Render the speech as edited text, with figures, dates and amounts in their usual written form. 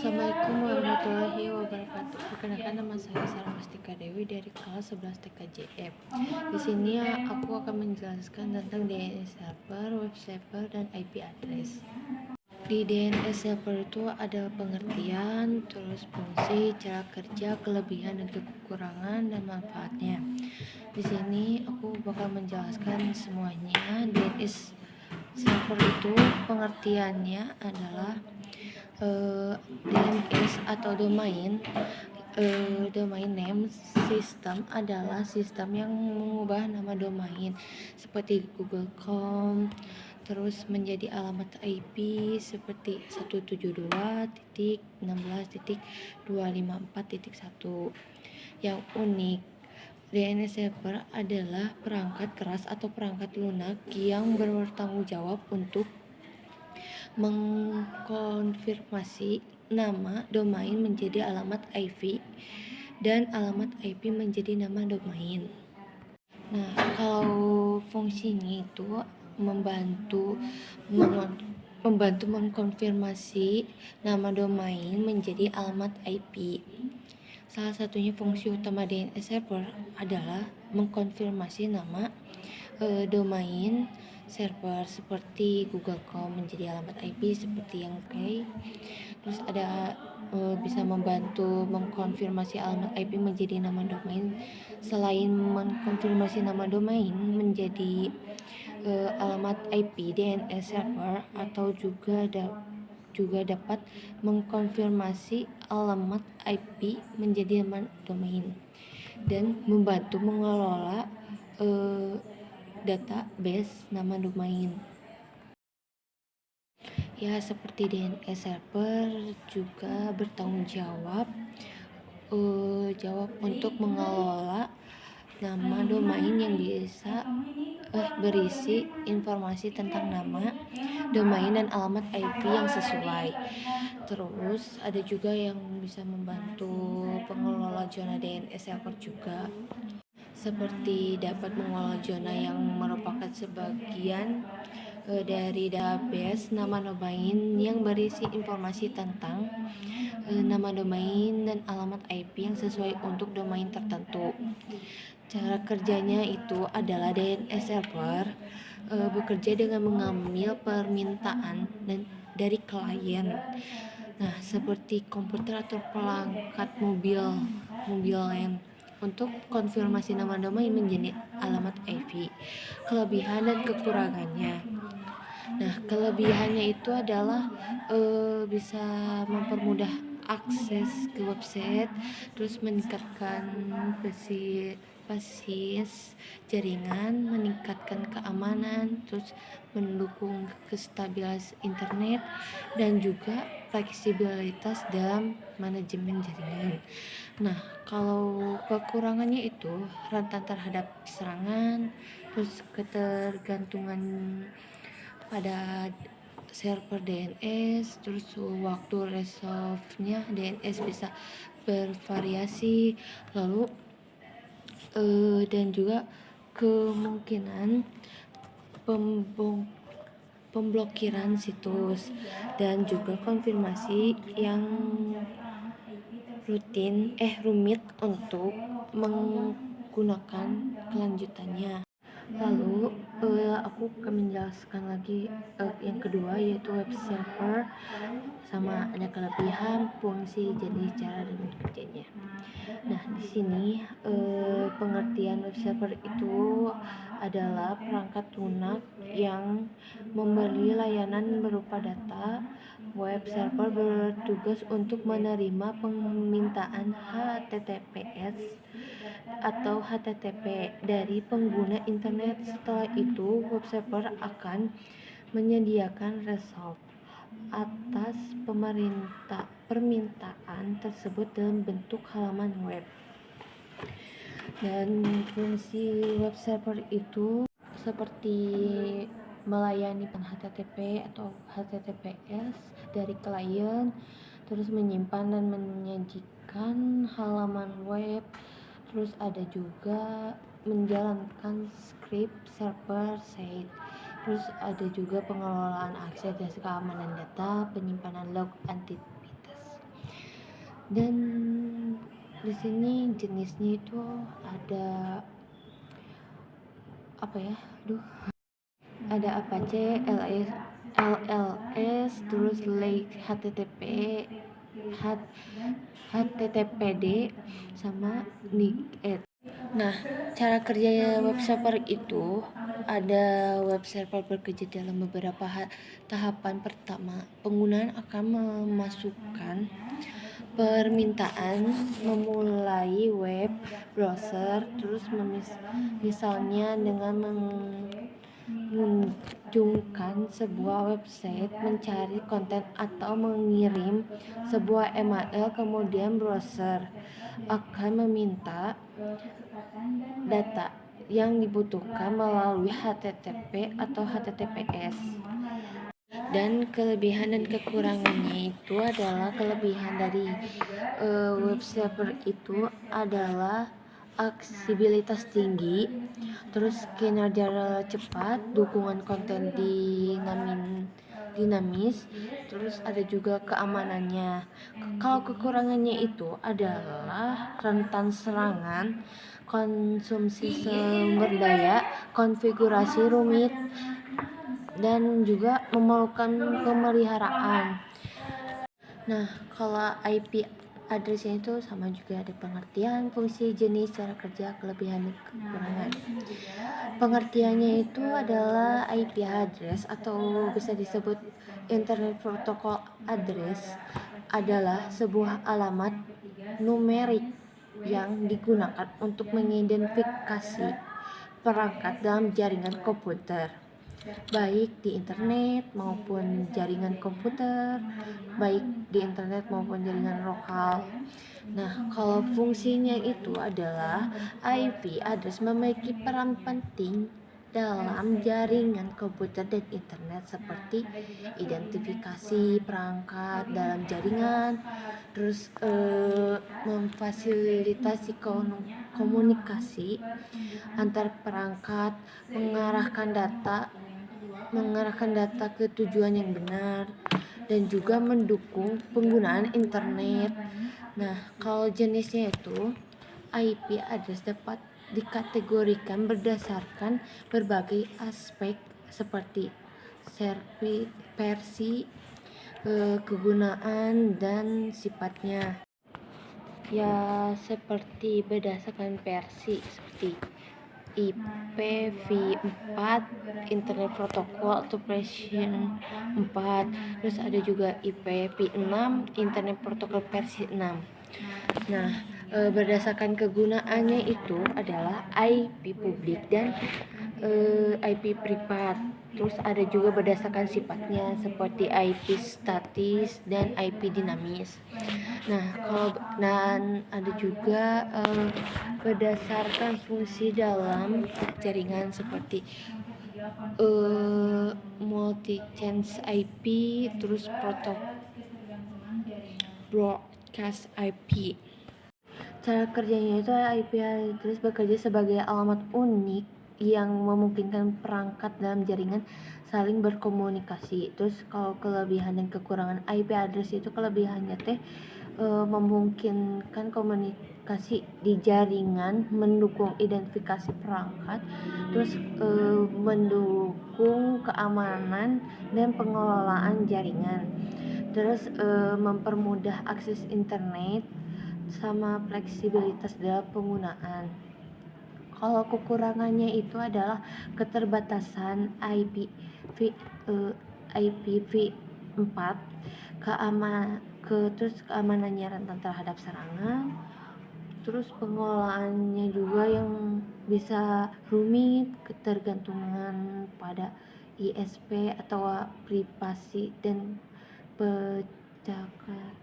Assalamualaikum warahmatullahi wabarakatuh. Perkenalkan, nama saya Sarah Mustika Dewi dari kelas 11 TKJF. Di sini aku akan menjelaskan tentang DNS server, web server, dan IP address. Di DNS server itu ada pengertian, terus fungsi, cara kerja, kelebihan dan kekurangan, dan manfaatnya. Di sini aku bakal menjelaskan semuanya. DNS server itu pengertiannya adalah DNS atau domain name system adalah sistem yang mengubah nama domain seperti Google.com terus menjadi alamat IP seperti 172.16.254.1. Yang unik, DNS server adalah perangkat keras atau perangkat lunak yang bertanggung jawab untuk mengkonfirmasi nama domain menjadi alamat IP dan alamat IP menjadi nama domain. Nah, kalau fungsinya itu membantu mengkonfirmasi nama domain menjadi alamat IP. Salah satunya fungsi utama DNS server adalah mengkonfirmasi nama domain server seperti Google.com menjadi alamat IP seperti yang terus ada bisa membantu mengkonfirmasi alamat IP menjadi nama domain. Selain mengkonfirmasi nama domain menjadi alamat IP DNS server atau juga dapat mengkonfirmasi alamat IP menjadi nama domain dan membantu mengelola database nama domain. Ya, seperti DNS server juga bertanggung jawab untuk mengelola nama domain yang bisa berisi informasi tentang nama domain dan alamat IP yang sesuai. Terus ada juga yang bisa membantu pengelola zona DNS server juga, seperti dapat mengelola zona yang merupakan sebagian dari database nama domain yang berisi informasi tentang nama domain dan alamat IP yang sesuai untuk domain tertentu. Cara kerjanya itu adalah DNS server bekerja dengan mengambil permintaan dari klien. Nah, seperti komputer atau perangkat mobil LAN untuk konfirmasi nama domain menjadi alamat IP. Kelebihan dan kekurangannya. Nah, kelebihannya itu adalah bisa mempermudah akses ke website, terus meningkatkan basis jaringan, meningkatkan keamanan, terus mendukung kestabilan internet dan juga fleksibilitas dalam manajemen jaringan. Nah, kalau kekurangannya itu rentan terhadap serangan, terus ketergantungan pada server DNS, terus waktu resolve-nya DNS bisa bervariasi, lalu dan juga kemungkinan pemblokiran situs dan juga konfirmasi yang rumit untuk menggunakan kelanjutannya. Lalu aku akan menjelaskan lagi yang kedua, yaitu web server, sama ada kelebihan, fungsi, jenis, cara dan kerjanya. Nah, di sini pengertian web server itu adalah perangkat lunak yang memberi layanan berupa data. Web server bertugas untuk menerima permintaan HTTPS atau HTTP dari pengguna internet. Setelah itu, web server akan menyediakan result atas permintaan tersebut dalam bentuk halaman web. Dan fungsi web server itu seperti melayani HTTP atau HTTPS dari klien, terus menyimpan dan menyajikan halaman web, terus ada juga menjalankan script server side, terus ada juga pengelolaan akses dan keamanan data, penyimpanan log, aktivitas. Dan di sini jenisnya itu ada apa ya? Ada Apache, LLS, terus Lake HTTPD sama NICET. Nah, cara kerja web server itu ada web server bekerja dalam beberapa tahapan. Pertama, penggunaan akan memasukkan permintaan memulai web browser, terus misalnya dengan mengunjungkan sebuah website, mencari konten atau mengirim sebuah email. Kemudian browser akan meminta data yang dibutuhkan melalui HTTP atau HTTPS. Dan kelebihan dan kekurangannya itu adalah, kelebihan dari web server itu adalah aksesibilitas tinggi, terus kinerja cepat, dukungan konten dinamis, terus ada juga keamanannya. Kalau kekurangannya itu adalah rentan serangan, konsumsi sumber daya, konfigurasi rumit, dan juga memerlukan pemeliharaan. Nah, kalau IP address-nya itu sama juga, ada pengertian, fungsi, jenis, cara kerja, kelebihan, dan kekurangan. Pengertiannya itu adalah IP address atau bisa disebut Internet Protocol Address adalah sebuah alamat numerik yang digunakan untuk mengidentifikasi perangkat dalam jaringan komputer, baik di internet maupun jaringan komputer, baik di internet maupun jaringan lokal. Nah, kalau fungsinya itu adalah IP address memiliki peran penting dalam jaringan komputer dan internet, seperti identifikasi perangkat dalam jaringan, terus memfasilitasi komunikasi antar perangkat, mengarahkan data ke tujuan yang benar, dan juga mendukung penggunaan internet. Nah, kalau jenisnya itu, IP address dapat dikategorikan berdasarkan berbagai aspek seperti versi, kegunaan, dan sifatnya. Ya, seperti berdasarkan versi, seperti IPv4, Internet Protocol atau version 4. Terus ada juga IPv6, Internet Protocol versi 6. Nah, berdasarkan kegunaannya itu adalah IP publik dan IP privat. Terus ada juga berdasarkan sifatnya seperti IP statis dan IP dinamis. Dan ada juga berdasarkan fungsi dalam jaringan seperti multi-chance IP, terus broadcast IP. Cara kerjanya itu, IP address bekerja sebagai alamat unik yang memungkinkan perangkat dalam jaringan saling berkomunikasi. Terus kalau kelebihan dan kekurangan IP address itu, kelebihannya memungkinkan komunikasi di jaringan, mendukung identifikasi perangkat, terus mendukung keamanan dan pengelolaan jaringan, terus mempermudah akses internet sama fleksibilitas dalam penggunaan. Kalau kekurangannya itu adalah keterbatasan IPv4, terus keamanannya rentan terhadap serangan, terus pengelolaannya juga yang bisa rumit, ketergantungan pada ISP atau privasi dan pencakapan.